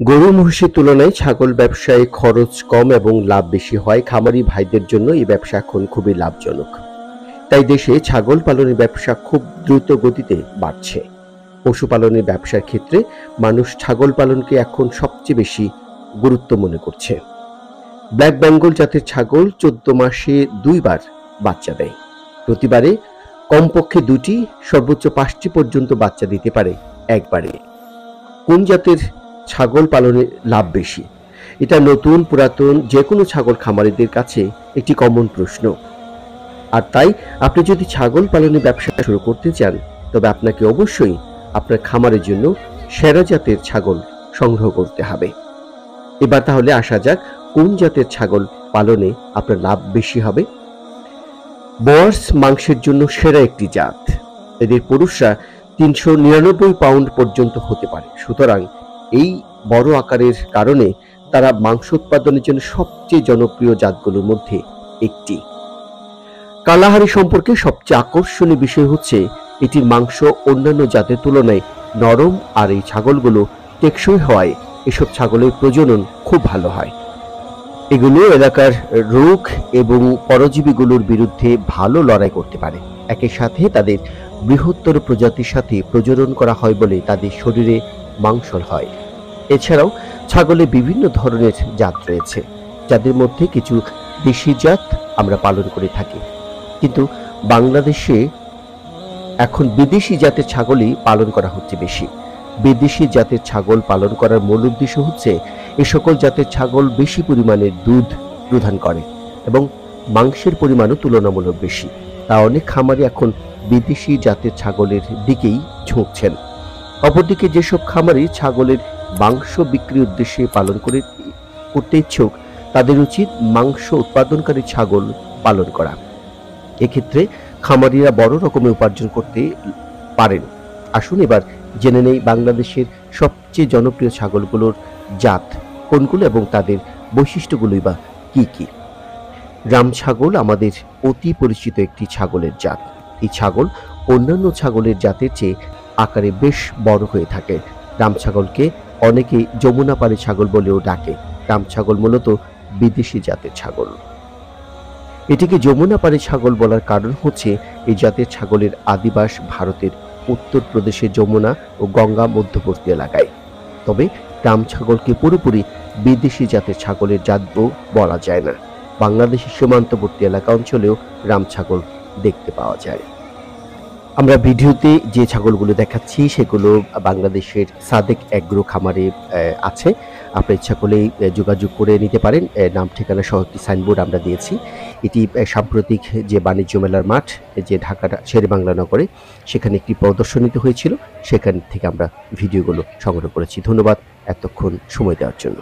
গরু মহিষের তুলনায় ছাগল ব্যবসায় খরচ কম এবং লাভ বেশি হয়। খামারি ভাইদের জন্য এই ব্যবসা এখন খুবই লাভজনক। তাই দেশে ছাগল পালনের ব্যবসা খুব দ্রুত গতিতে বাড়ছে। পশুপালনের ব্যবসার ক্ষেত্রে মানুষ ছাগল পালনকে এখন সবচেয়ে বেশি গুরুত্ব মনে করছে। ব্ল্যাক বেঙ্গল জাতের ছাগল 14 মাসে 2 বার বাচ্চা দেয়। প্রতিবারে কমপক্ষে 2টি, সর্বোচ্চ 5টি পর্যন্ত বাচ্চা দিতে পারে একবারে। কোন জাতের ছাগল পালনে লাভ বেশি? এটা নতুন পুরাতন যে কোনো ছাগল খামারিদের কাছে একটি কমন প্রশ্ন। আর তাই আপনি যদি ছাগল পালনের ব্যবসা শুরু করতে চান, তবে আপনাকে অবশ্যই আপনার খামারের জন্য সেরা জাতের ছাগল সংগ্রহ করতে হবে। এবার তাহলে আসা যাক কোন জাতের ছাগল পালনে আপনার লাভ বেশি হবে। বোয়ার্স মাংসের জন্য সেরা একটি জাত। এদের পুরুষরা 399 পাউন্ড পর্যন্ত হতে পারে। সুতরাং এই বড় আকারের কারণে তারা মাংস উৎপাদনের জন্য সবচেয়ে জনপ্রিয় জাতগুলোর মধ্যে একটি। কালাহারি সম্পর্কে সবচেয়ে আকর্ষণীয় বিষয় হচ্ছে এটির মাংস অন্যান্য জাতের তুলনায় নরম, আর এই ছাগলগুলো টেকসই হওয়ায় এসব ছাগলের প্রজনন খুব ভালো হয়। এগুলো এলাকার রোগ এবং পরজীবীগুলোর বিরুদ্ধে ভালো লড়াই করতে পারে। একই সাথে তাদের বৃহত্তর প্রজাতির সাথে প্রজনন করা হয় বলে তাদের শরীরে মাংসল হয়। এছাড়াও ছাগলে বিভিন্ন ধরনের জাত রয়েছে, যাদের মধ্যে কিছু দেশি জাত আমরা পালন করে থাকি, কিন্তু বাংলাদেশে এখন বিদেশি জাতের ছাগলই পালন করা হচ্ছে বেশি। বিদেশি জাতের ছাগল পালন করার মূল উদ্দেশ্য হচ্ছে এই সকল জাতের ছাগল বেশি পরিমাণে দুধ প্রদান করে এবং মাংসের পরিমাণও তুলনামূলক বেশি। তা অনেক খামারি এখন বিদেশি জাতের ছাগলের দিকেই ঝুঁকছেন। অপরদিকে যেসব খামারি ছাগলের মাংস বিক্রির উদ্দেশ্যে পালন করতে ইচ্ছুক, তাদের উচিত মাংস উৎপাদনকারী ছাগল পালন করা। এক্ষেত্রে খামারিরা বড় রকমের উপার্জন করতে পারেন। আসুন এবার জেনে নেই বাংলাদেশের সবচেয়ে জনপ্রিয় ছাগলগুলোর জাত কোনগুলো এবং তাদের বৈশিষ্ট্যগুলোই বা কি কি। রাম ছাগল আমাদের অতি পরিচিত একটি ছাগলের জাত। এই ছাগল অন্যান্য ছাগলের জাতের চেয়ে আকারে বেশ বড় হয়ে থাকে। রাম ছাগলকে অনেকে যমুনাপাড়ি ছাগল বলেও ডাকে। রাম ছাগল মূলত বিদেশি জাতের ছাগল। এটিকে যমুনাপাড়ি ছাগল বলার কারণ হচ্ছে এই জাতের ছাগলের আদিবাস ভারতের উত্তরপ্রদেশের যমুনা ও গঙ্গা মধ্যবর্তী এলাকায়। তবে রাম ছাগলকে পুরোপুরি বিদেশি জাতের ছাগলের জাত বলা যায় না। বাংলাদেশের সীমান্তবর্তী এলাকা অঞ্চলেও রাম ছাগল দেখতে পাওয়া যায়। আমরা ভিডিওতে যে ছাগলগুলো দেখাচ্ছি সেগুলো বাংলাদেশের সাদেক এগ্রো খামারে আছে। আপনার ইচ্ছা করলেই যোগাযোগ করে নিতে পারেন। নাম ঠিকানা সহ একটি সাইনবোর্ড আমরা দিয়েছি। এটি সাম্প্রতিক যে বাণিজ্য মেলার মাঠ, যে ঢাকার শেরেবাংলা নগরে, সেখানে একটি প্রদর্শনীতে হয়েছিল। সেখান থেকে আমরা ভিডিওগুলো সংগ্রহ করেছি। ধন্যবাদ এতক্ষণ সময় দেওয়ার জন্য।